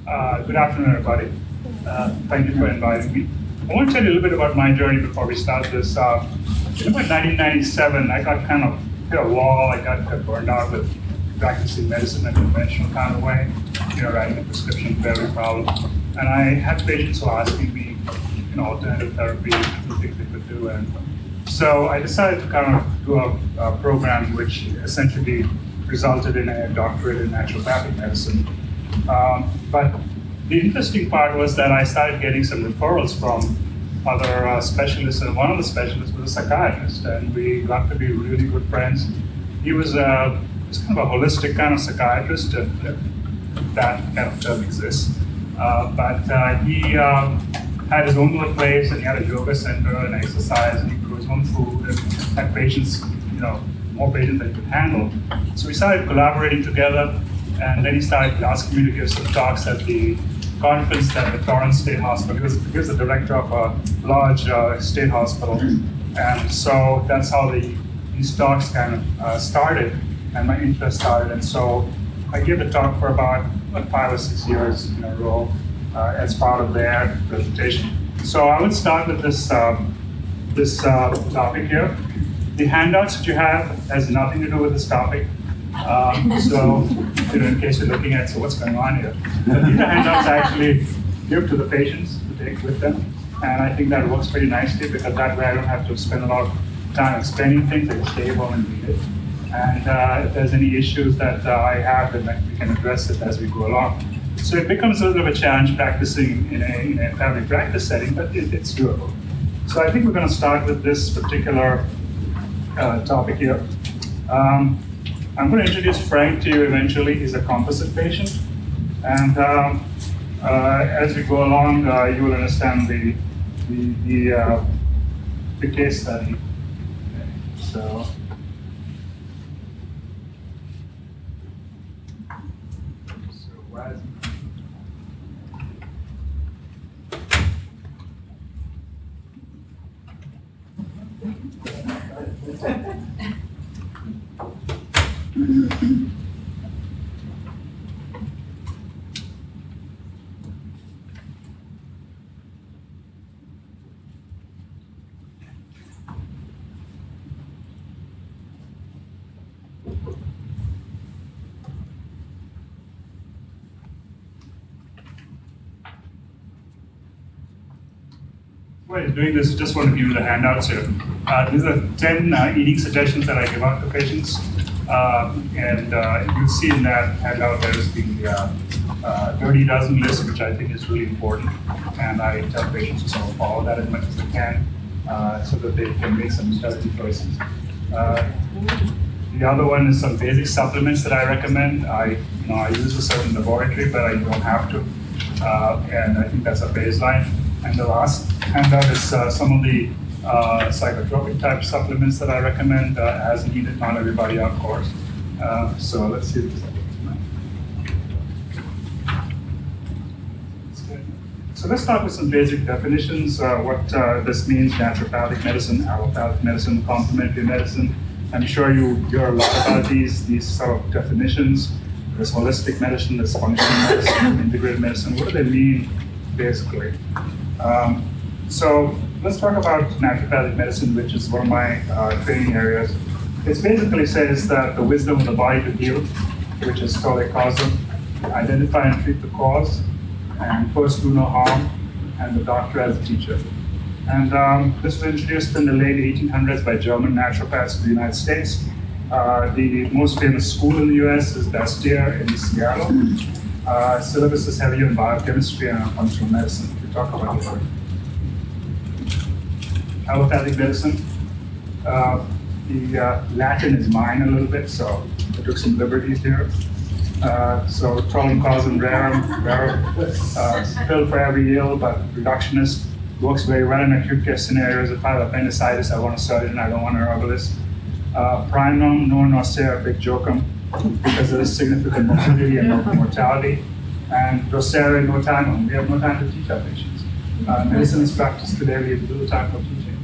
Good afternoon, everybody. Thank you for inviting me. I want to tell you a little bit about my journey before we start this. In about 1997, I got kind of hit a wall. I got burned out with practicing medicine in a conventional kind of way, writing a prescription for every problem. And I had patients who were asking me, alternative therapy, things they could do. And so I decided to kind of do a program which essentially resulted in a doctorate in naturopathic medicine. But the interesting part was that I started getting some referrals from other specialists, and one of the specialists was a psychiatrist, and we got to be really good friends. He was kind of a holistic kind of psychiatrist, if that kind of term exists. But he had his own little place, and he had a yoga center and exercise, and he grew his own food and had patients, more patients than he could handle. So we started collaborating together, and then he started asking me to give some talks at the conference at the Torrance State Hospital. He was the director of a large state hospital, and so that's how these talks kind of started, and my interest started. And so I gave the talk for about 5 or 6 years in a row as part of their presentation. So I would start with this topic here. The handouts that you have has nothing to do with this topic. So, in case you're looking at, so what's going on here? But these are handouts I actually give to the patients to take with them. And I think that works pretty nicely because that way I don't have to spend a lot of time explaining things. I can stay home and read it. And if there's any issues that I have, then we can address it as we go along. So it becomes a little bit of a challenge practicing in a family practice setting, but it's doable. So I think we're going to start with this particular topic here. I'm going to introduce Frank to you eventually. He's a composite patient. And as we go along, you will understand the case study. Okay, so why is While he's doing this, just want to give you the handouts here. These are 10 eating suggestions that I give out to patients. And you'll see in that handout there's the Dirty Dozen list, which I think is really important. And I tell patients to sort of follow that as much as they can so that they can make some healthy choices. The other one is some basic supplements that I recommend. I use a certain laboratory, but I don't have to. And I think that's a baseline. And the last handout is some of the psychotropic type supplements that I recommend as needed, not everybody of course. So let's see this. So let's start with some basic definitions, what this means: naturopathic medicine, allopathic medicine, complementary medicine. I'm sure you hear a lot about these sort of definitions. There's holistic medicine, there's functional medicine, integrated medicine. What do they mean, basically? So let's talk about naturopathic medicine, which is one of my training areas. It basically says that the wisdom of the body to heal, which is called a causal, identify and treat the cause, and first do no harm, and the doctor as a teacher. And this was introduced in the late 1800s by German naturopaths in the United States. The most famous school in the US is Bastyr in Seattle. Syllabus is heavy on biochemistry and functional medicine. We talk about it. Allopathic medicine. The Latin is mine a little bit, so I took some liberties here. So Trollum causum rerum, pill for every ill, but reductionist, works very well in acute care scenarios. If I have appendicitis, I want a surgeon, I don't want a herbalist. Primum non nocere big jocum, because there is significant morbidity and mortality. And docere no time, we have no time to teach our patients. Medicine is practiced today, we have little time for teaching.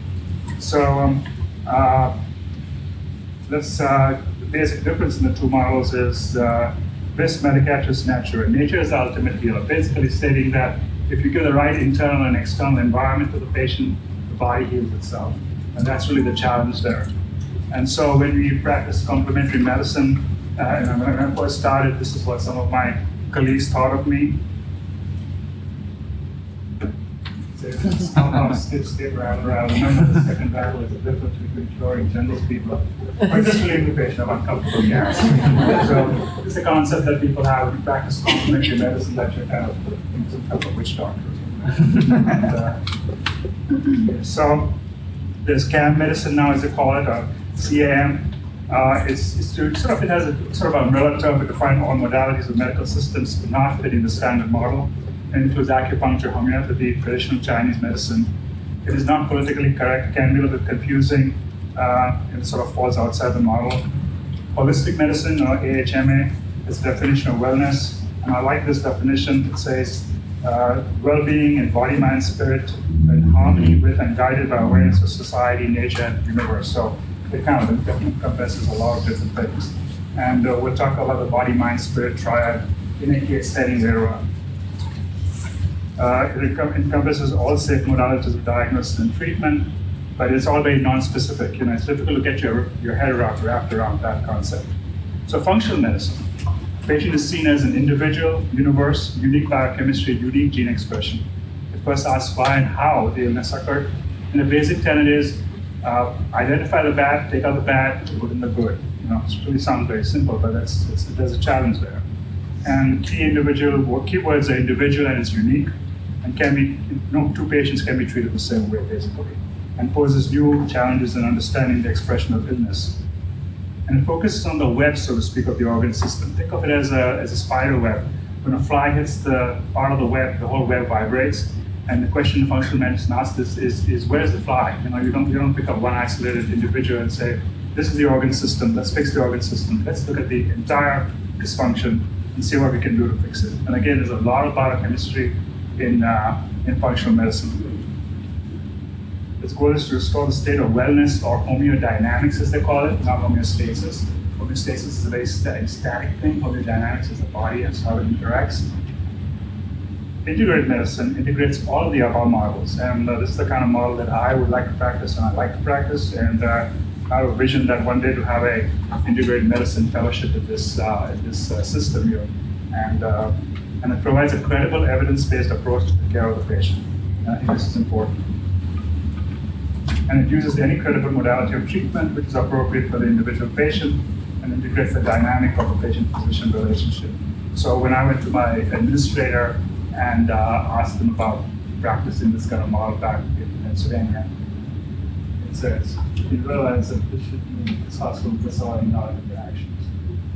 So the basic difference in the two models is vis medicatris natura. Nature is the ultimate healer, basically stating that if you give the right internal and external environment to the patient, the body heals itself. And that's really the challenge there. And so when we practice complementary medicine, and when I first started, this is what some of my colleagues thought of me. Skip, rattle. Remember, the second battle is the difference between curing general people or just relieving the patient of uncomfortable gas. So it's a concept that people have when you practice complementary medicine, that you're kind of some type of witch doctor. So there's CAM medicine now, as they call it, or CAM. It has a sort of umbrella term to define all modalities of medical systems not fitting the standard model. It includes acupuncture, homeopathy, traditional Chinese medicine. It is not politically correct, can be a little bit confusing, and it sort of falls outside the model. Holistic medicine, or AHMA, is the definition of wellness, and I like this definition. It says, well-being in body, mind, spirit, in harmony with and guided by awareness of society, nature, and the universe. So it kind of encompasses a lot of different things. And we'll talk about the body, mind, spirit triad in a case setting later on. It encompasses all safe modalities of diagnosis and treatment, but it's all very non-specific. It's difficult to get your head wrapped around that concept. So functional medicine. The patient is seen as an individual, universe, unique biochemistry, unique gene expression. It first asks why and how the illness occurred. And the basic tenet is identify the bad, take out the bad, put in the good. It really sounds very simple, but there's a challenge there. And keywords are individual and it's unique, and can be, two patients can be treated the same way, basically, and poses new challenges in understanding the expression of illness. And it focuses on the web, so to speak, of the organ system. Think of it as a spider web. When a fly hits the part of the web, the whole web vibrates. And the question functional medicine asks is where's the fly? You don't pick up one isolated individual and say, this is the organ system, let's fix the organ system. Let's look at the entire dysfunction and see what we can do to fix it. And again, there's a lot of biochemistry in functional medicine. Its goal is to restore the state of wellness, or homeodynamics as they call it, not homeostasis. Homeostasis is a very static thing. Homeodynamics is the body and how it interacts. Integrated medicine integrates all of the above models, and this is the kind of model that I would like to practice, and I like to practice, and I have a vision that one day to have a integrated medicine fellowship in this system here, and it provides a credible, evidence-based approach to the care of the patient. I think this is important. And it uses any credible modality of treatment which is appropriate for the individual patient, and integrates the dynamic of the patient-physician relationship. So when I went to my administrator and asked them about practicing this kind of model back in Pennsylvania, it says, you realize that this hospital puts all in our interactions,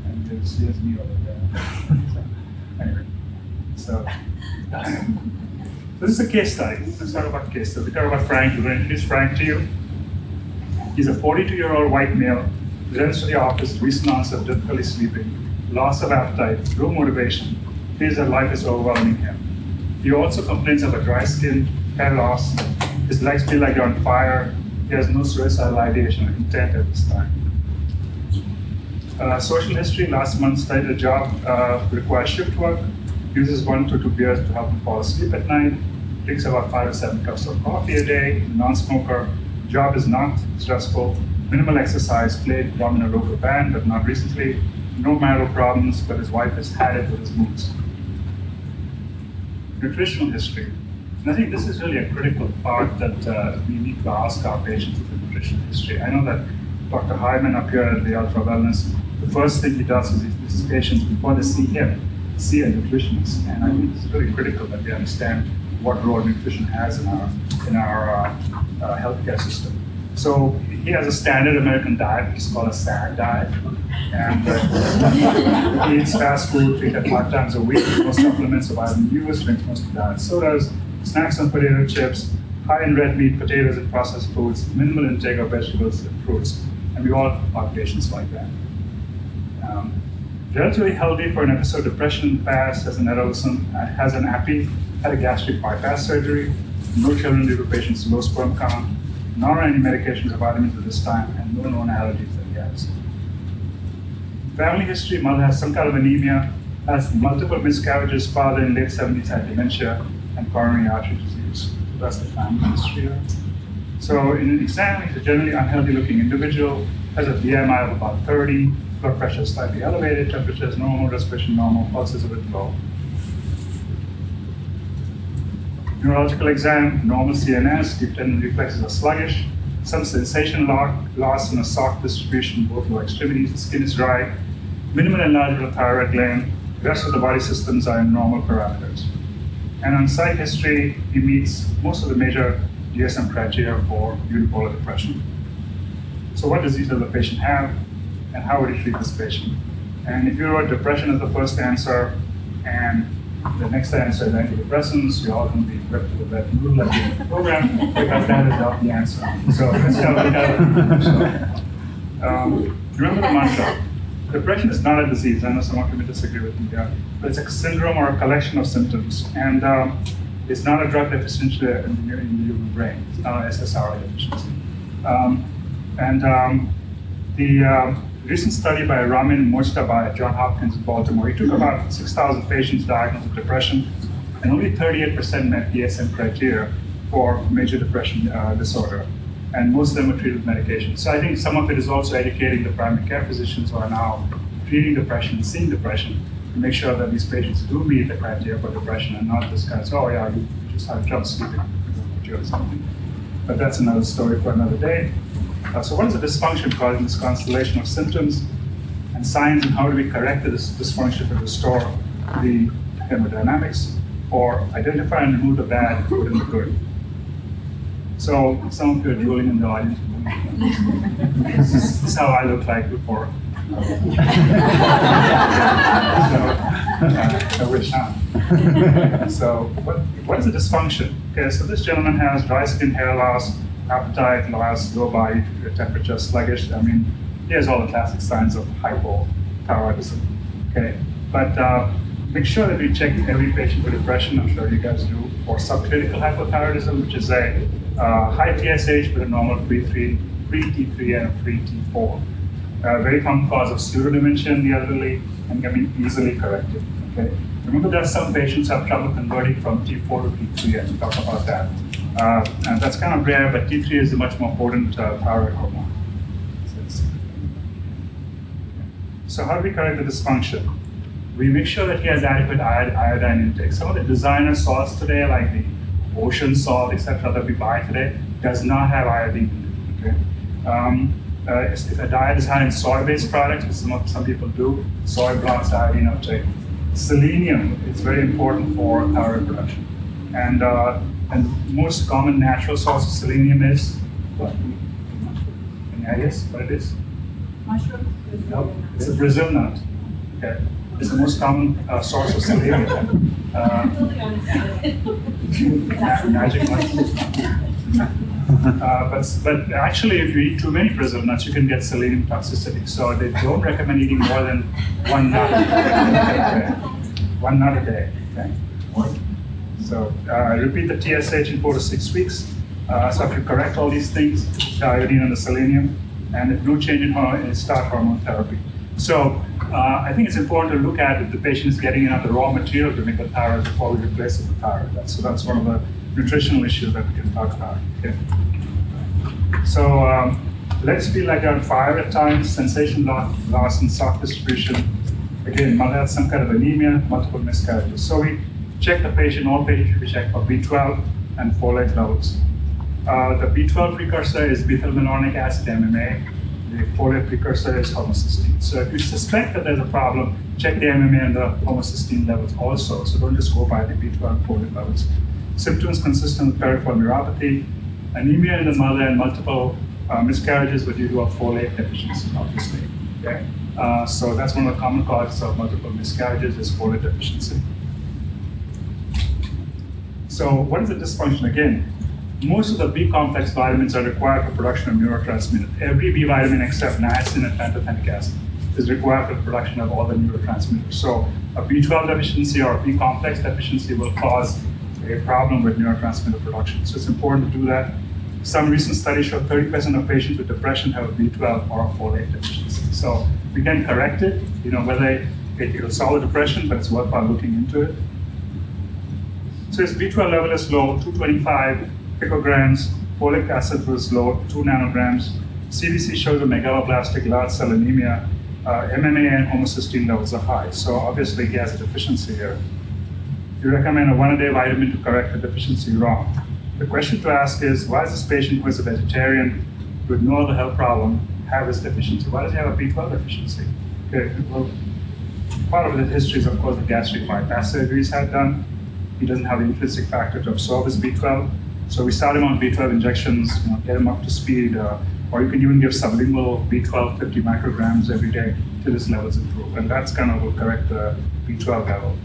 and there's me over there. Anyway, so this is a case study. Let's talk about case study. We talk about Frank. We're going to introduce Frank to you. He's a 42-year-old white male, presents to the office, recent onset of difficulty sleeping, loss of appetite, low motivation, feels that life is overwhelming him. He also complains of a dry skin, hair loss, his legs feel like they're on fire, he has no suicidal ideation or intent at this time. Social history, last month started a job, requires shift work, uses 1 to 2 beers to help him fall asleep at night, drinks about 5 to 7 cups of coffee a day, non-smoker, job is not stressful, minimal exercise, played drum in a local band, but not recently, no marital problems, but his wife has had it with his moods. Nutritional history. And I think this is really a critical part that we need to ask our patients with the nutritional history. I know that Dr. Hyman up here at the Ultra Wellness, the first thing he does is his patients, before they see him, see a nutritionist. And I think it's really critical that we understand what role nutrition has in our healthcare system. So he has a standard American diet, which is called a SAD diet. And he eats fast food 3 to 5 times a week, no supplements of vitamin U's, drinks mostly diet sodas, snacks on potato chips, high in red meat, potatoes, and processed foods, minimal intake of vegetables and fruits. And we all have patients like that. Relatively healthy for an episode of depression in the past, has an adolescent, has an appy, had a gastric bypass surgery, no children due to patient's low sperm count, not on any medications or vitamins at this time, and no known allergies that he has. Family history, mother has some kind of anemia, has multiple miscarriages, father in late 70s had dementia and coronary artery disease. That's the family history here. So in an exam, he's a generally unhealthy looking individual, has a BMI of about 30, blood pressure is slightly elevated, temperature is normal, respiration normal, pulse is a bit low. Neurological exam, normal CNS, deep tendon reflexes are sluggish, some sensation loss and a soft distribution, both lower extremities, the skin is dry, minimal enlargement of thyroid gland, the rest of the body systems are in normal parameters. And on site history, he meets most of the major DSM criteria for unipolar depression. So what disease does the patient have, and how would you treat this patient? And if you wrote depression as the first answer, and the next answer is antidepressants, you're all going to be ripped to the red noodle at the end of the program, because that is not the answer. So let's have a look. Remember the mantra. Depression is not a disease. I know some of you may disagree with me here, but it's a syndrome or a collection of symptoms. And it's not a drug deficiency in the human brain. It's not an SSRI deficiency. The recent study by Ramin Mojtaba at Johns Hopkins in Baltimore, he took about 6,000 patients diagnosed with depression, and only 38% met DSM criteria for major depression disorder. And most of them were treated with medication. So I think some of it is also educating the primary care physicians who are now treating depression, seeing depression, to make sure that these patients do meet the criteria for depression and not just kind of say, oh yeah, you just have trouble sleeping or something. But that's another story for another day. So what is the dysfunction causing this constellation of symptoms and signs, and how do we correct this dysfunction to restore the hemodynamics, or identify and remove the bad, put in the good? So some of you are drooling in the audience. This is how I look like before. I wish not. So what is the dysfunction? Okay, so this gentleman has dry skin, hair loss, appetite loss, low body temperature, sluggish. I mean, he has all the classic signs of hypothyroidism. Okay, but make sure that we check every patient for depression. I'm sure you guys do, for subclinical hypothyroidism, which is a high TSH with a normal free T3 and a free T4. Very common cause of pseudodementia in the elderly and can be easily corrected. Okay? Remember, there are some patients who have trouble converting from T4 to T3, and we'll talk about that. And that's kind of rare, but T3 is a much more potent thyroid hormone. So how do we correct the dysfunction? We make sure that he has adequate iodine intake. Some of the designer salts today, like the ocean salt, etc., that we buy today, does not have iodine in it. Okay? If a diet is high in soy-based products, which some people do, soy blocks iodine uptake. Selenium is very important for thyroid production. And most common natural source of selenium is what? Any ideas what it is? Mushroom? No, it's a Brazil nut. Okay. It's the most common source of selenium. Magic mushroom. But actually, if you eat too many Brazil nuts, you can get selenium toxicity. So they don't recommend eating more than one nut. Okay. One nut a day. Okay. So repeat the TSH in 4 to 6 weeks. So if you correct all these things, the iodine and the selenium, and if no change in hormone, start hormone therapy. So I think it's important to look at if the patient is getting enough the raw material to make the thyroid before we replace it with thyroid. So that's one of the nutritional issues that we can talk about. Okay. So legs feel like they're on fire at times, sensation loss and soft distribution. Again, mother has some kind of anemia, multiple miscarriages. So we check the patient, all patients should be checked for B12 and folate levels. The B12 precursor is methylmalonic acid, MMA. The folate precursor is homocysteine. So if you suspect that there's a problem, check the MMA and the homocysteine levels also. So don't just go by the B12 and folate levels. Symptoms consistent with peripheral neuropathy, anemia in the mother, and multiple miscarriages were due to a folate deficiency, obviously. Okay? So that's one of the common causes of multiple miscarriages is folate deficiency. So what is the dysfunction? Again, most of the B complex vitamins are required for production of neurotransmitters. Every B vitamin except niacin and pantothenic acid is required for the production of all the neurotransmitters. So a B12 deficiency or a B complex deficiency will cause a problem with neurotransmitter production. So it's important to do that. Some recent studies show 30% of patients with depression have a B12 or a folate deficiency. So we can correct it, whether It'll solve the depression, but it's worthwhile looking into it. So his B12 level is low, 225 picograms. Folic acid was low, 2 nanograms. CBC shows a megaloblastic large cell anemia. MMA and homocysteine levels are high. So obviously he has a deficiency here. You recommend a 1-a-day vitamin to correct the deficiency wrong. The question to ask is, why does this patient who is a vegetarian with no other health problem have this deficiency? Why does he have a B12 deficiency? Okay, well, part of the history is, of course, the gastric bypass surgery he's had done. He doesn't have the intrinsic factor to absorb his B12. So we start him on B12 injections, get him up to speed, or you can even give sublingual B12 50 micrograms every day till his levels improve. And that's kind of will correct the B12 level.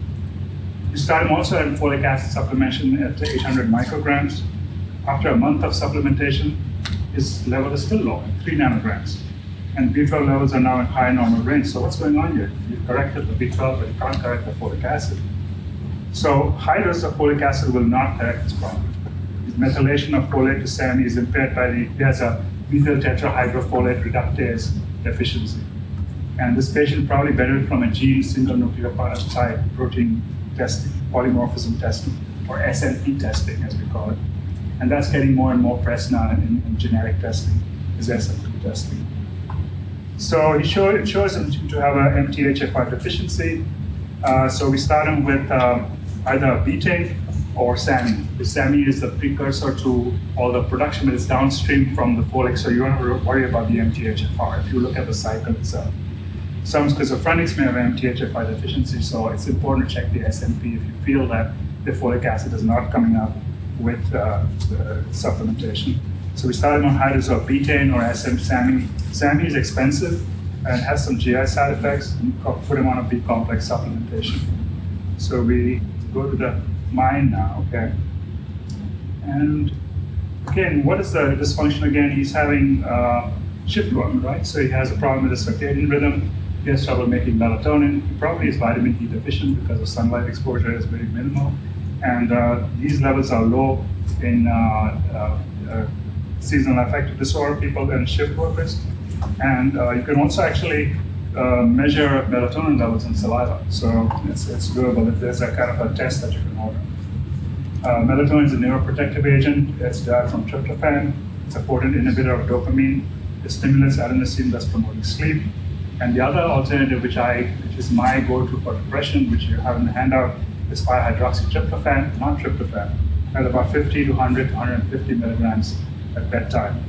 You start him also on folic acid supplementation at 800 micrograms. After a month of supplementation, his level is still low, 3 nanograms. And B12 levels are now in high normal range. So what's going on here? You corrected the B12, but you can't correct the folic acid. So high doses of folic acid will not correct this problem. His methylation of folate to SAMe is impaired by he has a methyl tetrahydrofolate reductase deficiency. And this patient probably benefited from a gene single nucleotide protein testing, polymorphism testing, or SNP testing as we call it. And that's getting more and more press now in genetic testing, is SNP testing. So it shows him to have a MTHFR deficiency. So we start him with either betaine or SAMe. The SAMe is the precursor to all the production that is downstream from the folic, so you don't have to worry about the MTHFR if you look at the cycle itself. Some schizophrenics may have MTHFR deficiency, so it's important to check the SNP if you feel that the folic acid is not coming up with the supplementation. So we started on high dose of betaine or SAMe. SAMe is expensive and has some GI side effects, and put him on a B complex supplementation. So we go to the mind now, okay? And again, what is the dysfunction again? He's having shift work, right? So he has a problem with his circadian rhythm. He has trouble making melatonin. He probably is vitamin D deficient because of sunlight exposure is very minimal. And these levels are low in seasonal affective disorder people and shift workers. And you can also actually measure melatonin levels in saliva. So it's doable if there's a kind of a test that you can order. Melatonin is a neuroprotective agent. It's derived from tryptophan. It's a potent inhibitor of dopamine. It stimulates adenosine, thus promoting sleep. And the other alternative, which is my go-to for depression, which you have in the handout, is 5-hydroxytryptophan, not tryptophan, at about 50 to 100 to 150 milligrams at bedtime.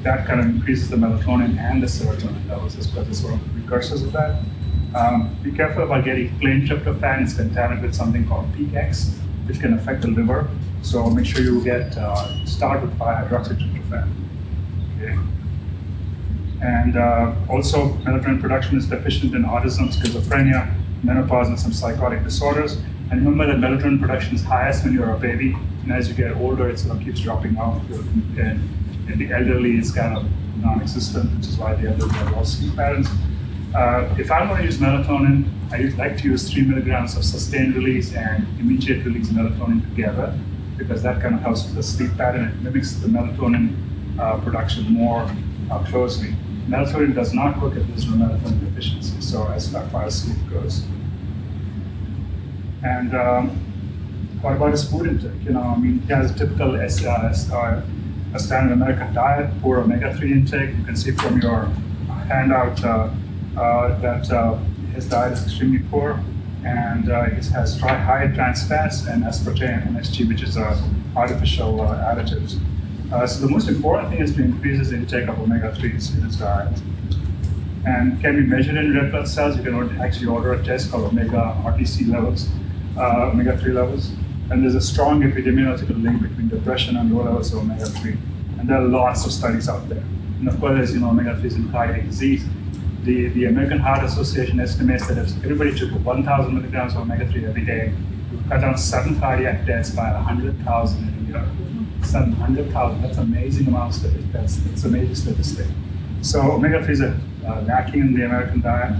That kind of increases the melatonin and the serotonin levels, because it's one of the precursors of that. Be careful about getting plain tryptophan. It's contaminated with something called PEAK-X, which can affect the liver. So make sure you start with 5-hydroxytryptophan. Okay. And also, melatonin production is deficient in autism, schizophrenia, menopause, and some psychotic disorders. And remember that melatonin production is highest when you're a baby, and as you get older, it sort of keeps dropping off. And in the elderly, it's kind of non-existent, which is why the elderly have lost sleep patterns. If I'm going to use melatonin, I like to use 3 milligrams of sustained release and immediate release melatonin together, because that kind of helps with the sleep pattern. It mimics the melatonin production more closely. Melatonin does not work if there's no melatonin deficiency, so as far as sleep goes. And what about his food intake? He has a typical a standard American diet, poor omega-3 intake. You can see from your handout that his diet is extremely poor, and he has high trans fats and aspartame and MSG, which is artificial additives. So the most important thing is to increase his intake of omega-3s in his diet. And can be measured in red blood cells. You can actually order a test called omega-RTC levels, omega-3 levels. And there's a strong epidemiological link between depression and low levels of omega-3. And there are lots of studies out there. And of course, there's omega-3s in cardiac disease. The American Heart Association estimates that if everybody took 1,000 milligrams of omega-3 every day, it would cut down 7 cardiac deaths by 100,000 in a year. 700,000, that's amazing amount of statistics. That's amazing statistic. So omega-3s are lacking in the American diet.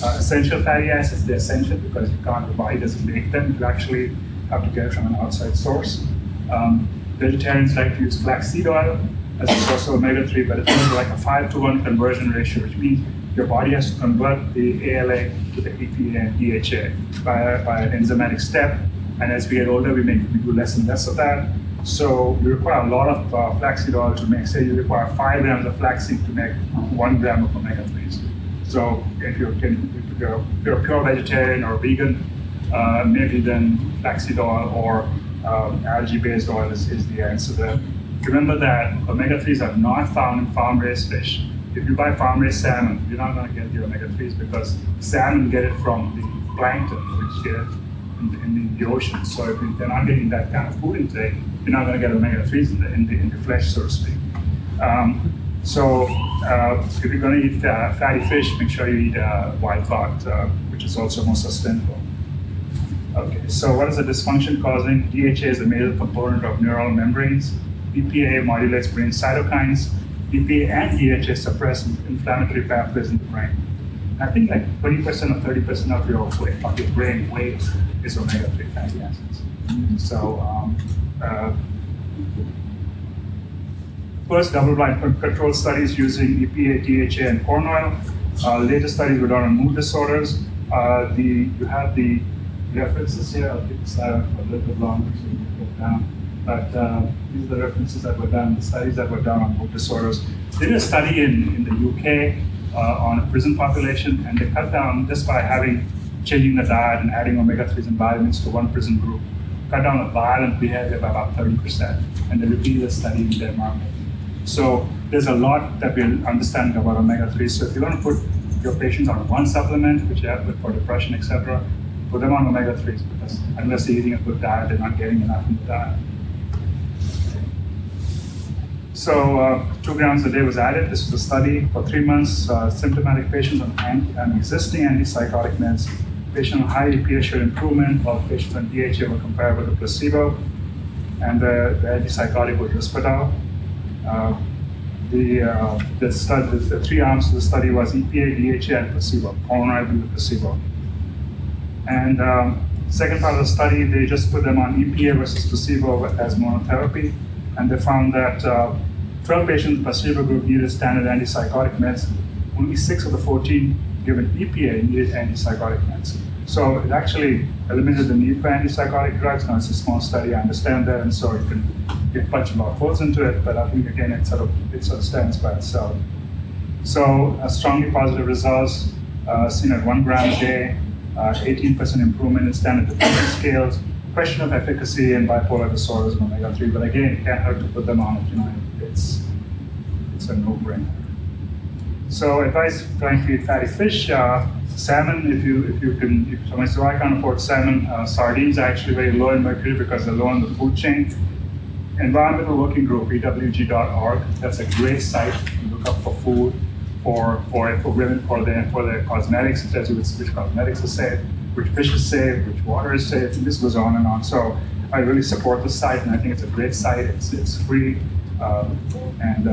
Essential fatty acids, they're essential because the body doesn't make them. You actually have to get it from an outside source. Vegetarians like to use flaxseed oil as a source of omega-3, but it's only like a 5-to-1 conversion ratio, which means your body has to convert the ALA to the EPA and DHA by an enzymatic step. And as we get older, we do less and less of that. So we require a lot of flaxseed oil to make, say you require 5 grams of flaxseed to make 1 gram of omega-3s. So if you're a pure vegetarian or vegan, maybe then flaxseed oil or algae-based oil is the answer there. Remember that omega-3s are not found in farm-raised fish. If you buy farm-raised salmon, you're not going to get the omega-3s because salmon get it from the plankton, which get it in the ocean. So if they're not getting that kind of food intake, you're not going to get omega-3s in the flesh, so to speak. If you're going to eat fatty fish, make sure you eat wild caught, which is also more sustainable. Okay, so what is the dysfunction causing? DHA is a major component of neural membranes. EPA modulates brain cytokines. EPA and DHA suppress inflammatory pathways in the brain. I think like 20% or 30% of your brain weight is omega-3 fatty acids. So, first double-blind control studies using EPA, DHA, and corn oil. Later studies were done on mood disorders. You have the references here. I'll keep the slide a little bit longer so you can get down. But these are the references that were done, the studies that were done on mood disorders. They did a study in the UK on a prison population, and they cut down just by changing the diet and adding omega-3s and vitamins to one prison group, cut down the violent behavior by about 30%, and they repeated the study in Denmark. So there's a lot that we're understanding about omega-3s. So if you're going to put your patients on one supplement, which you have for depression, etc., put them on omega-3s because unless they're eating a good diet, they're not getting enough in the diet. So 2 grams a day was added. This was a study for 3 months. Symptomatic patients on existing antipsychotic meds. Patients on high EPA showed improvement, while patients on DHA were comparable to placebo. And the antipsychotic was Risperdal. The 3 arms of the study was EPA, DHA, and placebo, colonizing the placebo. And second part of the study, they just put them on EPA versus placebo as monotherapy. And they found that 12 patients in the placebo group needed standard antipsychotic meds. Only 6 of the 14 given EPA needed antipsychotic meds. So it actually eliminated the need for antipsychotic drugs. Now it's a small study, I understand that, and so you can get a bunch of more holes into it, but I think again it sort of stands by itself. So strongly positive results seen at 1 gram a day, 18% improvement in standard depression scales. Question of efficacy in bipolar disorders and omega-3, but again, it can't hurt to put them on it. It's a no-brainer. So advice trying to eat fatty fish, salmon. If someone says, I can't afford salmon, sardines are actually very low in mercury because they're low on the food chain. Environmental Working Group, EWG.org. That's a great site to look up for food for women for their cosmetics. It tells you which cosmetics are safe, which fish is safe, which water is safe, and this goes on and on. So I really support the site, and I think it's a great site. It's free, and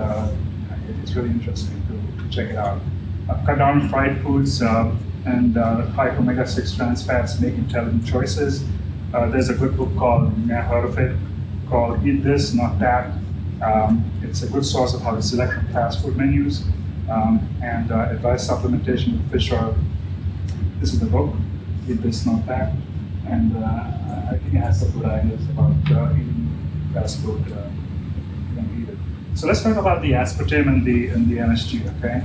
it's really interesting to check it out. Cut down on fried foods and high omega-6 trans fats, make intelligent choices. There's a good book called, you may have heard of it, called Eat This, Not That. It's a good source of how to select from fast food menus, and advice supplementation with fish oil. This is the book. Eat This, Not That, and I think it has some good ideas about eating fast food. You don't eat it. So let's talk about the aspartame and the MSG. Okay,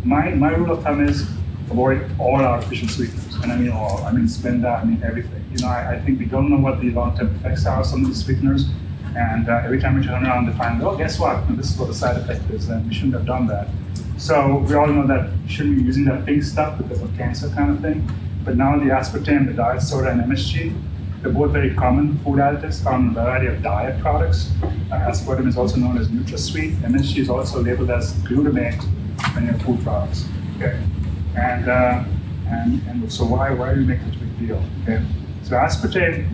my rule of thumb is avoid all artificial sweeteners, and I mean all. I mean Splenda, I mean everything. I think we don't know what the long-term effects are of some of these sweeteners, and every time we turn around, they find, oh, guess what? This is what the side effect is, and we shouldn't have done that. So we all know that you shouldn't be using that pink stuff because of cancer kind of thing. But now the aspartame, the diet soda, and MSG, they're both very common food additives found in a variety of diet products. Aspartame is also known as NutraSweet. MSG is also labeled as glutamate in your food products. Okay, and so why do we make such a big deal? Okay, so aspartame,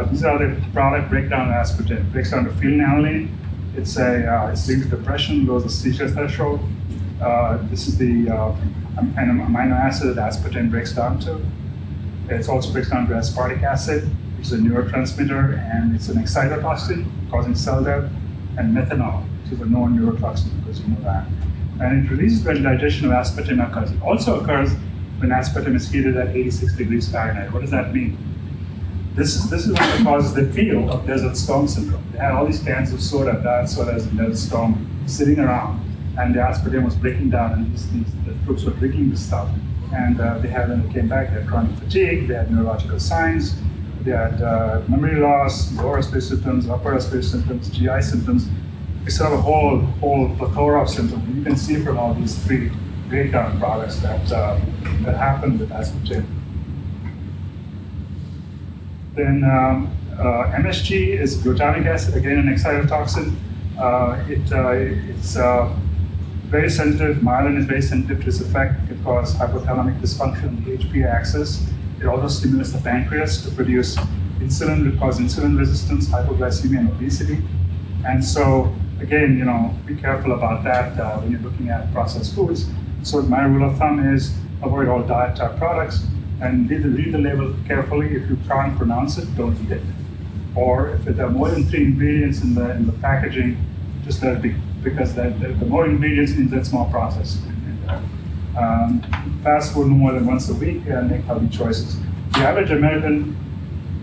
these are the product breakdown of aspartame. It breaks down to phenylalanine. It's linked to depression, lowers the seizure threshold. This is the an amino acid that aspartame breaks down to. It also breaks down to aspartic acid, which is a neurotransmitter, and it's an excitotoxin causing cell death, and methanol, which is a known neurotoxin, because you know that. And it releases when digestion of aspartame occurs. It also occurs when aspartame is heated at 86 degrees Fahrenheit. What does that mean? This is one of the causes they feel of desert storm syndrome. They had all these cans of soda, diet sodas in desert storm, sitting around, and the aspartame was breaking down, and the troops were drinking this stuff. And when they came back, they had chronic fatigue, they had neurological signs, they had memory loss, lower respiratory symptoms, upper respiratory symptoms, GI symptoms. We saw a whole plethora of symptoms. You can see from all these three breakdown products that happen with aspartame. Then MSG is glutamic acid, again an excitotoxin. It's very sensitive. Myelin is very sensitive to its effect. It can cause hypothalamic dysfunction on the HPA axis. It also stimulates the pancreas to produce insulin, it causes insulin resistance, hypoglycemia, and obesity. And so, again, be careful about that when you're looking at processed foods. So my rule of thumb is avoid all diet-type products and read the label carefully. If you can't pronounce it, don't eat it. Or if there are more than 3 ingredients in the packaging, just let it be, because the more ingredients means that's more processed. Fast food no more than once a week and make healthy choices. The average American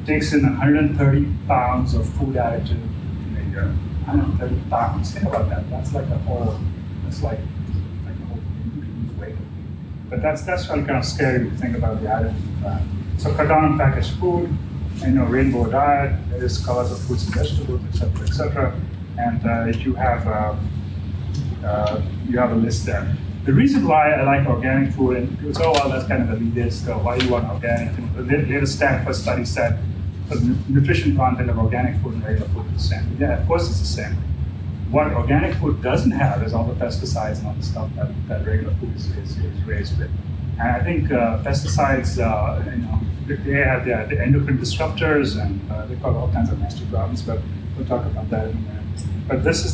takes in 130 pounds of food additive in a year. 130 pounds. Think about that. That's like a whole weight. But that's really kind of scary to think about the additive. So cut down on packaged food, rainbow diet, various colors of fruits and vegetables, etc., etc. And you have a list there. The reason why I like organic food, and people say, oh, well, that's kind of elitist, why you want organic? And the latest Stanford study said the nutrition content of organic food and regular food is the same. Yeah, of course it's the same. What organic food doesn't have is all the pesticides and all the stuff that regular food is raised with. And I think pesticides, they have the endocrine disruptors, and they cause all kinds of nasty problems, but we'll talk about that in a minute. But this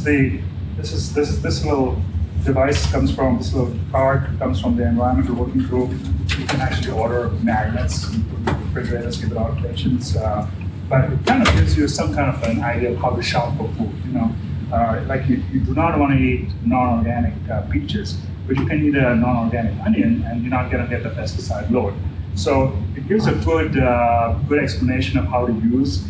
little device comes from, this little card comes from the environmental working group. You can actually order magnets and put in the refrigerators, give it out to patients. But it kind of gives you some kind of an idea of how to shop for food. Like you do not want to eat non-organic peaches, but you can eat a non-organic onion and you're not going to get the pesticide load. So it gives a good explanation of how to use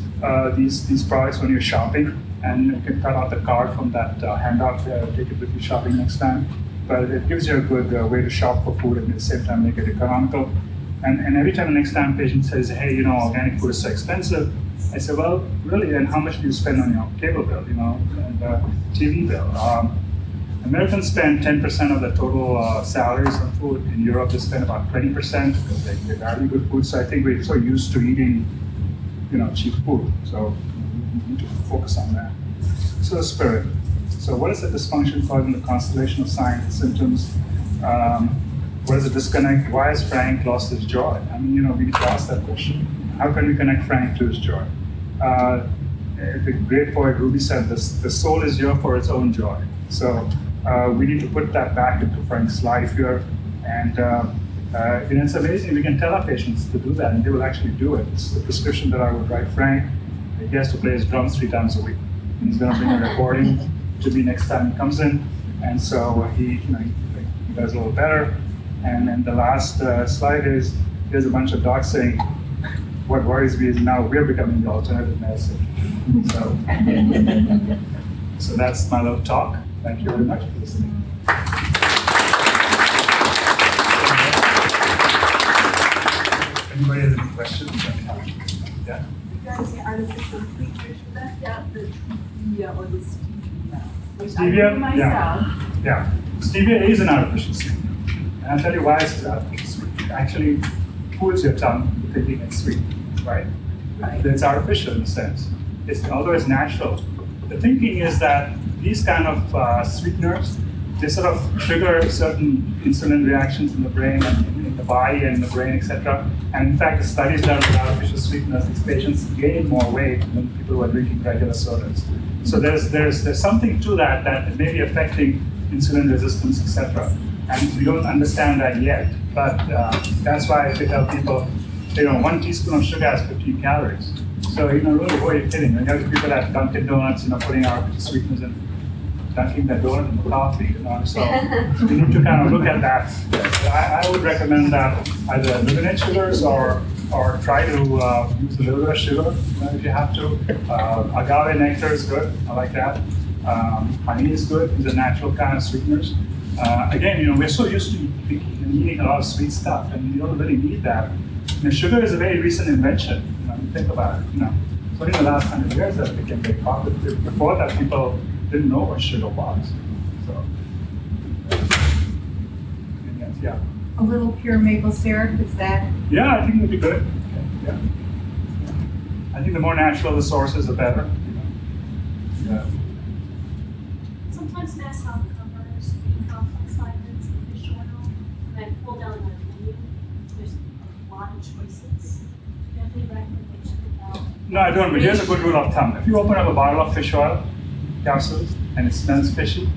these products when you're shopping. And you can cut out the card from that handout there, take it with you shopping next time. But it gives you a good way to shop for food and at the same time make it economical. And every time the next time patient says, hey, organic food is so expensive, I say, well, really, and how much do you spend on your cable bill, and TV bill? Americans spend 10% of the total salaries on food. In Europe, they spend about 20% because they value good food. So I think we're so used to eating, cheap food. So we need to focus on that. So the spirit. So what is the dysfunction causing the constellation of signs and symptoms? What is the disconnect? Why has Frank lost his joy? I mean, we need to ask that question. How can we connect Frank to his joy? The great poet Ruby said, the soul is here for its own joy. So we need to put that back into Frank's life here. And it's amazing, we can tell our patients to do that, and they will actually do it. It's the prescription that I would write Frank. He has to play his drums 3 times a week. And he's going to bring a recording to me next time he comes in. And so he does a little better. And then the last slide is, there's a bunch of docs saying, what worries me is now we're becoming the alternative medicine. So that's my little talk. Thank you very much for listening. Anybody has any questions? Yeah? Guys, the artificial sweeteners, left out the stevia or the stevia, which Stevia? I do myself. Yeah. Stevia is an artificial sweetener. And I'll tell you why it's an artificial sweetener. It actually cools your tongue thinking it's sweet, right? It's artificial in a sense. Although it's natural. The thinking is that these kind of sweeteners, they sort of trigger certain insulin reactions in the brain and in the body and in the brain, etc. And in fact, the studies done with artificial sweeteners, these patients gain more weight than people who are drinking regular sodas. So there's something to that may be affecting insulin resistance, etc. And we don't understand that yet. But that's why I tell people, 1 teaspoon of sugar has 15 calories. So really, what are you kidding? You have people at Dunkin' Donuts, putting artificial sweeteners in. dunking the donut in the coffee, so you need to kind of look at that. I would recommend that either eliminate sugars or try to use a little bit of sugar if you have to. Agave nectar is good, I like that. Honey is good, these are natural kind of sweeteners. Again, we're so used to eating a lot of sweet stuff, and you don't really need that. Sugar is a very recent invention, you think about it. It's only in the last 100 years that it became very popular. Before that, people didn't know what sugar was. So, yeah. A little pure maple syrup, is that? Yeah, I think it would be good. Yeah. I think the more natural the sources, the better. Yeah. Sometimes mass health covers the complex vitamins and fish oil. When I pull down my menu, there's a lot of choices. Do you have any recommendations about? No, I don't, but here's a good rule of thumb. If you open up a bottle of fish oil capsules and it smells fishy,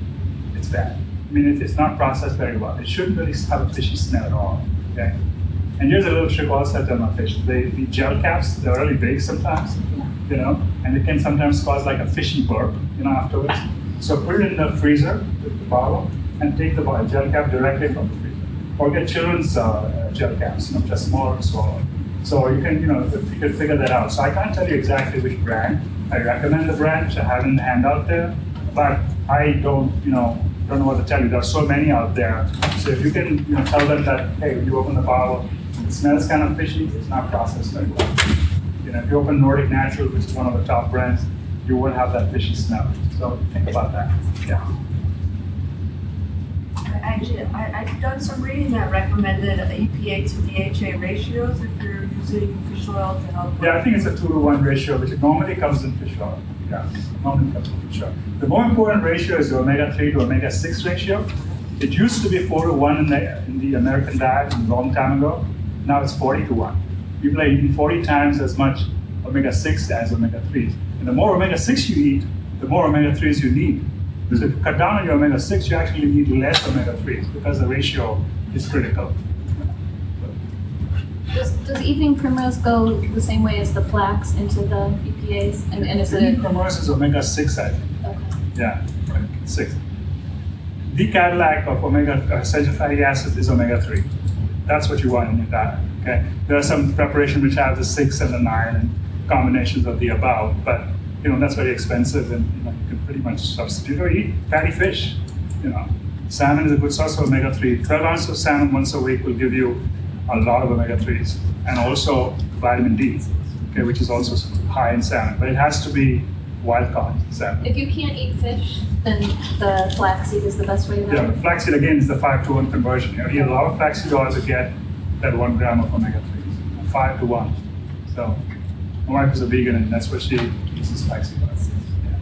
it's bad. I mean, it's not processed very well. It shouldn't really have a fishy smell at all, okay? And here's a little trick also to my fish. The gel caps, they're really big sometimes, and it can sometimes cause like a fishy burp, afterwards. So put it in the freezer with the bottle and take the gel cap directly from the freezer. Or get children's gel caps, just smaller and smaller. So you can, you can figure that out. So I can't tell you exactly which brand. I recommend the brand, which I have in the handout there, but I don't know what to tell you. There are so many out there. So if you can, tell them that, hey, when you open the bottle, it smells kind of fishy, it's not processed very well. If you open Nordic Natural, which is one of the top brands, you won't have that fishy smell. So think about that. Yeah. Actually, I've done some reading that recommended EPA to DHA ratios if you're using fish oil to help. Yeah, I think it's a 2-to-1 ratio, which normally comes in fish oil. Yeah, normally comes in fish oil. The more important ratio is the omega-3 to omega-6 ratio. It used to be 4-to-1 in the American diet a long time ago. Now it's 40-to-1. People are eating 40 times as much omega-6 as omega-3s. And the more omega-6 you eat, the more omega-3s you need. So if you cut down on your omega-6, you actually need less omega-3s because the ratio is critical. Does evening primrose go the same way as the flax into the EPAs? And is it? Evening primrose is omega-6, I think. Okay. Yeah, 6. The Cadillac of essential fatty acids is omega-3. That's what you want in your diet. Okay. There are some preparations which have the 6 and the 9 and combinations of the above, but that's very expensive, and you can pretty much substitute or eat fatty fish. Salmon is a good source of omega-3. 12 ounces of salmon once a week will give you a lot of omega-3s, and also vitamin D, okay, which is also high in salmon, but it has to be wild-caught salmon. If you can't eat fish, then the flaxseed is the best way to go? Yeah, the flaxseed again is the 5-to-1 conversion. You eat a lot of flaxseed oil to get that 1 gram of omega-3s, 5-to-1. So my wife is a vegan, and that's what she uses flaxseed oil. Yeah.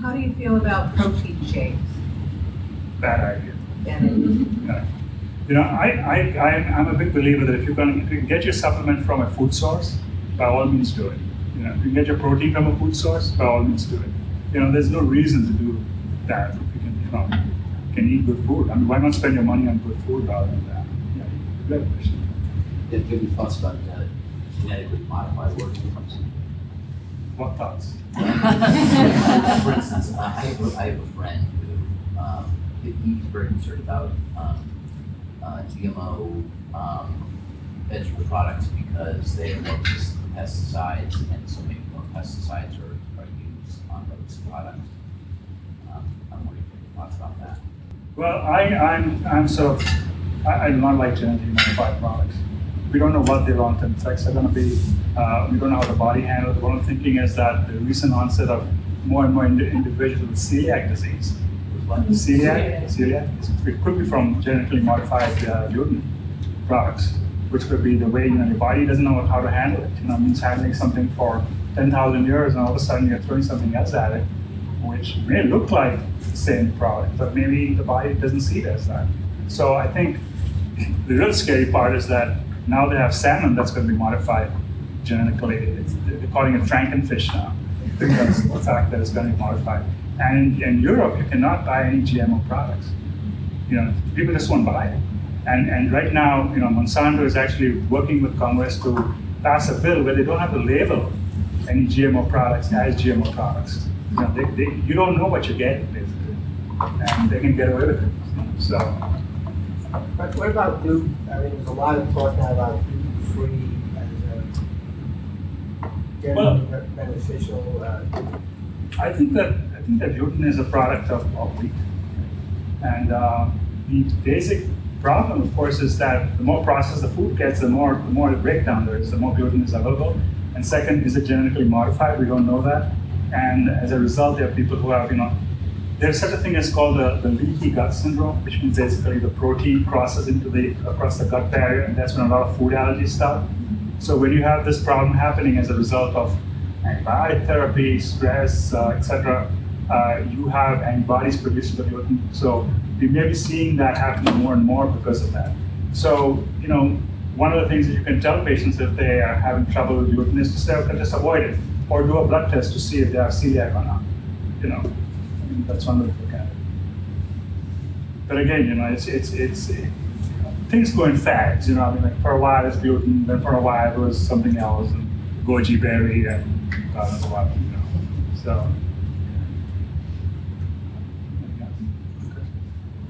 How do you feel about protein shakes? Bad idea. Yeah. I'm a big believer that if you can get your supplement from a food source, by all means do it. If you can get your protein from a food source, by all means do it. There's no reason to do that if you can eat good food. I mean, why not spend your money on good food rather than that? Yeah, good question. Have you thoughts about genetically modified organisms? What thoughts? For instance, I have a friend who he's very concerned about GMO vegetable products because they have more pesticides, and so many more pesticides are used on those products. I'm wondering if you have thoughts about that. Well, I do not like genetically modified products. We don't know what the long-term effects are going to be. We don't know how the body handles it. What I'm thinking is that the recent onset of more and more individuals with celiac disease. Celiac? It could be from genetically modified gluten products, which could be the way your body doesn't know how to handle it. It means handling something for 10,000 years, and all of a sudden you're throwing something else at it, which may look like the same product, but maybe the body doesn't see it as that. So I think the real scary part is that now they have salmon that's going to be modified genetically. They're calling it Frankenfish now. I think that's the fact that it's going to be modified. And in Europe, you cannot buy any GMO products. People just won't buy it. And right now, Monsanto is actually working with Congress to pass a bill where they don't have to label any GMO products as GMO products. You don't know what you're getting, basically, and they can get away with it. So, But what about gluten? I mean, there's a lot of talk now about gluten-free as a generally beneficial. I think that gluten is a product of wheat, and the basic problem, of course, is that the more processed the food gets, the more breakdown there is, the more gluten is available. And second, is it genetically modified? We don't know that. And as a result, there are people who have, there's such a thing as called the Leaky Gut Syndrome, which means basically the protein crosses across the gut barrier, and that's when a lot of food allergies start. So when you have this problem happening as a result of antibiotic therapy, stress, etc., you have antibodies produced with gluten. So we may be seeing that happening more and more because of that. So, one of the things that you can tell patients if they are having trouble with gluten is to say, okay, just avoid it, or do a blood test to see if they have celiac or not. I mean, that's one way to look at it. But again, it's things go in fads. I mean, like for a while it's gluten, then for a while it was something else, and goji berry, and God knows what. So.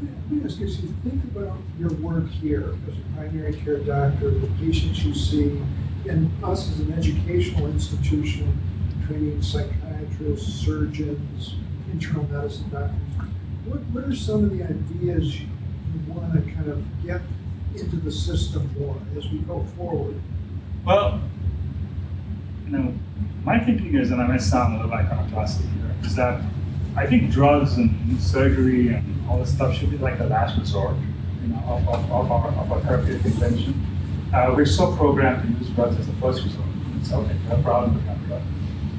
Let me ask you, as you think about your work here as a primary care doctor, the patients you see, and us as an educational institution, training psychiatrists, surgeons, internal medicine doctors, what are some of the ideas you want to kind of get into the system more as we go forward? Well, my thinking is, and I might sound a little iconoclastic here, is that I think drugs and surgery and all this stuff should be like the last resort, of our therapeutic intervention. We're so programmed to use drugs as the first resort. It's okay, we have a problem with that drug.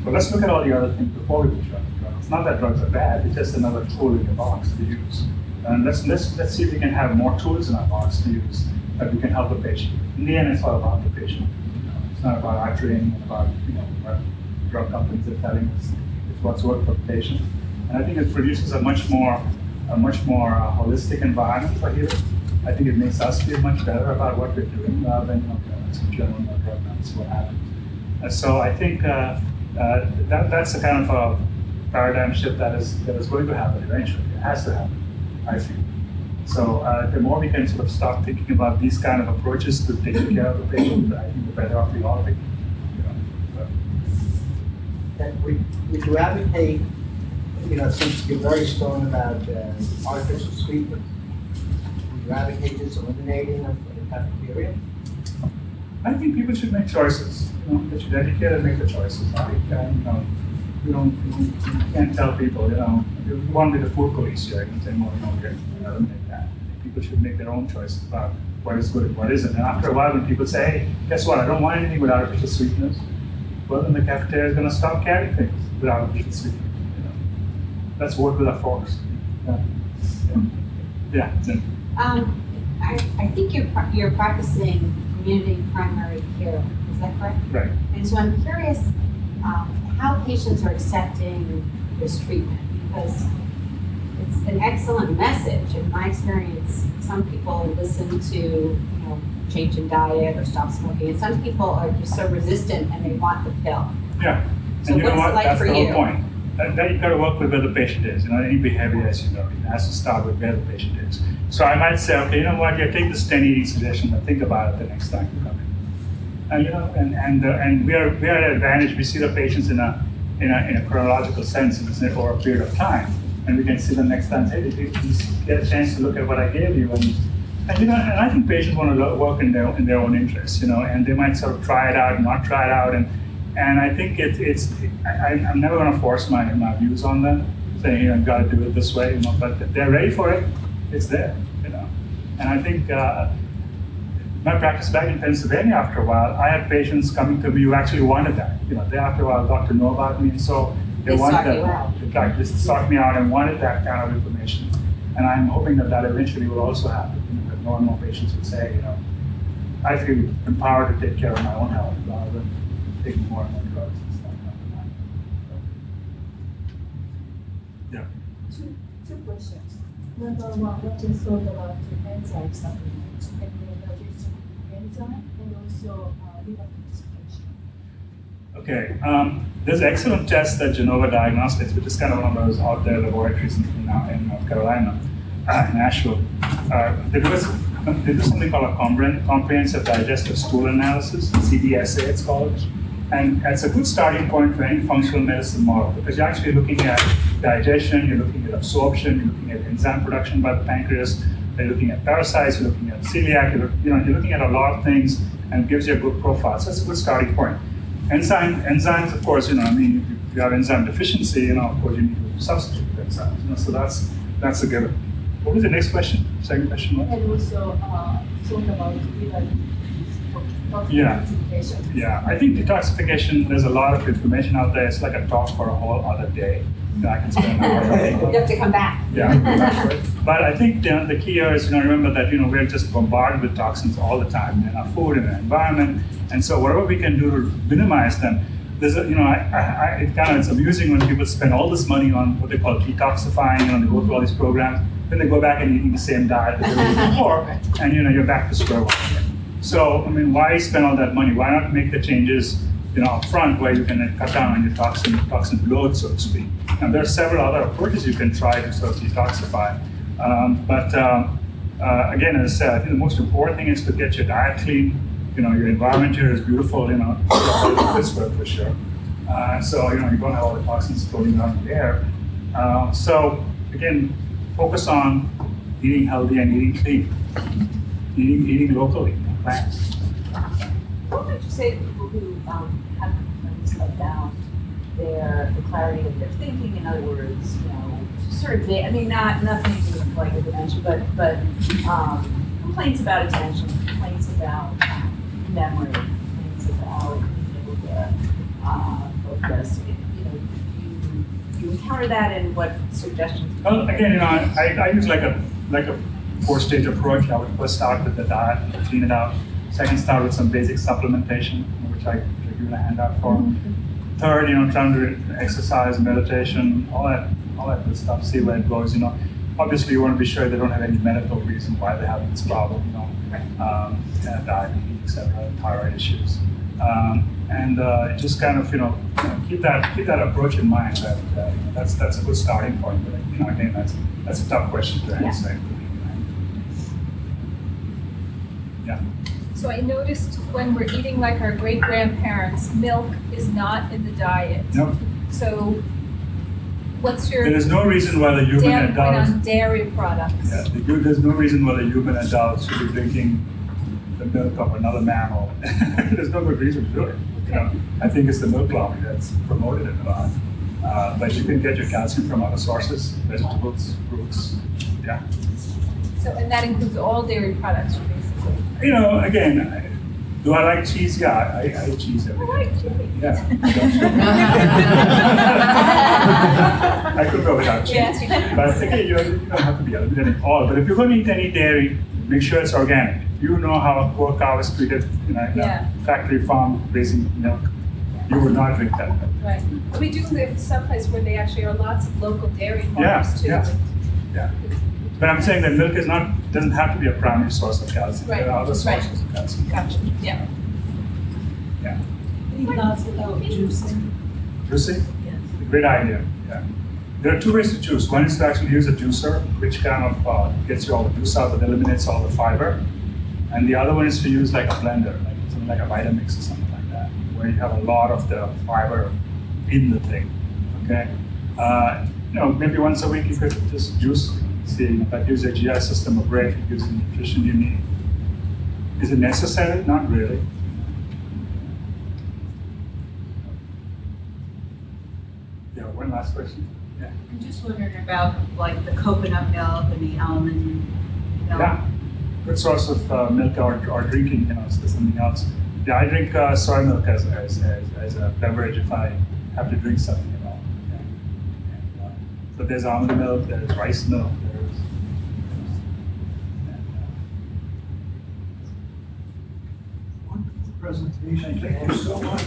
But let's look at all the other things before we try the drug. It's not that drugs are bad, it's just another tool in your box to use. And let's see if we can have more tools in our box to use that we can help the patient. In the end, it's all about the patient. It's not about our training, about what drug companies are telling us. It's what's worked for the patient. And I think it produces a much more holistic environment for healing. I think it makes us feel much better about what we're doing rather than some general drug medicine, what happens. So I think that's the kind of a paradigm shift that is going to happen eventually. It has to happen, I feel. So the more we can sort of start thinking about these kind of approaches to taking care of the patient, I think the better off we all be. Would you advocate, since you're very strong about artificial sweeteners, would you advocate just eliminating them from the cafeteria? I think people should make choices. They should educate and make the choices. You can't tell people, you want to be the food police here. You can say, well, we have to eliminate that. People should make their own choices about what is good and what isn't. And after a while, when people say, hey, guess what? I don't want anything with artificial sweeteners. Well, then the cafeteria is going to stop carrying things with artificial sweeteners. Let's work with our folks. Yeah. I think you're practicing community primary care. Is that correct? Right. And so I'm curious how patients are accepting this treatment, because it's an excellent message. In my experience, some people listen to change in diet or stop smoking, and some people are just so resistant and they want the pill. Yeah. So and what's it like That's for the you? whole point. That you got to work with where the patient is. Any behavior, as you know, it has to start with where the patient is. So I might say, okay, you know what? You take this 10 eating suggestion and think about it the next time you come in. And we are at an advantage. We see the patients in a chronological sense over a period of time, and we can see them next time. Hey, did you get a chance to look at what I gave you? And I think patients want to work in their own interests, and they might sort of try it out, not try it out, and I think I'm never going to force my views on them, saying, I've got to do it this way, but if they're ready for it, it's there, And I think my practice back in Pennsylvania, after a while, I had patients coming to me who actually wanted that. They after a while got to know about me, and so they wanted that. In fact, they sought me out and wanted that kind of information. And I'm hoping that eventually will also happen. That more and more patients would say, I feel empowered to take care of my own health rather than taking more and more drugs and stuff like that. Yeah. Two questions. Number one, what is thought about enzyme supplement and the digestion enzyme and also liver detoxification? Okay, there's an excellent test at Genova Diagnostics, which is kind of one of those out there laboratories in North Carolina, in Asheville. They do something called a comprehensive digestive stool analysis, CDSA it's called. And it's a good starting point for any functional medicine model because you're actually looking at digestion, you're looking at absorption, you're looking at enzyme production by the pancreas, you're looking at parasites, you're looking at celiac, you're looking at a lot of things and it gives you a good profile. So that's a good starting point. Enzymes, of course, if you have enzyme deficiency, of course you need to substitute enzymes. So that's a given. What was the next question? Second question was? And also talk about detoxification. Yeah. I think detoxification, there's a lot of information out there. It's like a talk for a whole other day. I can spend an hour on it. You have to come back. Yeah, but I think the key here is remember that we're just bombarded with toxins all the time in our food and our environment, and so whatever we can do to minimize them. There's it's amusing when people spend all this money on what they call detoxifying, they go through all these programs, then they go back and eating the same diet that they were before, and you're back to square one again. So why spend all that money? Why not make the changes up front where you can cut down on your toxin load, so to speak. Now there are several other approaches you can try to sort of detoxify. Again, as I said, I think the most important thing is to get your diet clean. Your environment here is beautiful, Pittsburgh for sure. So you don't have all the toxins floating around in the air. So again, focus on eating healthy and eating clean. Eating locally, plants. What would you say to people who have complaints about the clarity of their thinking? In other words, sort of, nothing to do with like a dementia, but complaints about attention, complaints about memory, complaints about being able to focus. You encounter that, and what suggestions? Well, again, I use like a 4-stage approach. I would first start with the diet, clean it out. Second, start with some basic supplementation, which I give you a handout for. Mm-hmm. Third, trying to do exercise, meditation, all that good stuff. See where it goes. Obviously, you want to be sure they don't have any medical reason why they're having this problem. Diabetes, etc., thyroid issues, and just kind of keep that approach in mind. That's a good starting point. But again, that's a tough question to answer. Yeah. So I noticed when we're eating like our great-grandparents, milk is not in the diet. No. So what's your There is no reason why the human standpoint adult. on dairy products? Yeah, there's no reason why the human adult should be drinking the milk of another mammal. There's no good reason to do it. I think it's the milk lobby that's promoted it a lot. But you can get your calcium from other sources, vegetables, fruits. Yeah. So, and that includes all dairy products, basically. Again, do I like cheese? Yeah, I eat cheese every day. I like cheese. Yeah. I could go without cheese. Yes. But again, you don't have to be eliminating all. But if you're going to eat any dairy, make sure it's organic. You know how a poor cow is treated in a factory farm raising milk. You would not drink that milk. Right. We do live someplace where they actually are lots of local dairy farms too. Yeah. But I'm saying that milk doesn't have to be a primary source of calcium. Right. There are other sources of calcium. Gotcha. Yeah. Yeah. Any thoughts about juicing? Juicing? Yes. Great idea. Yeah. There are two ways to juice. One is to actually use a juicer, which kind of gets you all the juice out, but eliminates all the fiber. And the other one is to use like a blender, like something like a Vitamix or something like that, where you have a lot of the fiber in the thing. Okay. Maybe once a week you could just juice. See, that gives your GI system a break. It gives you the nutrition you need. Is it necessary? Not really. Yeah. One last question. Yeah. I'm just wondering about like the coconut milk and the almond milk. Yeah. Good source of milk or drinking, so something else. Yeah, I drink soy milk as a beverage if I have to drink something at all. Yeah. And, so there's almond milk, there's rice milk, Wonderful presentation. Thank you so much.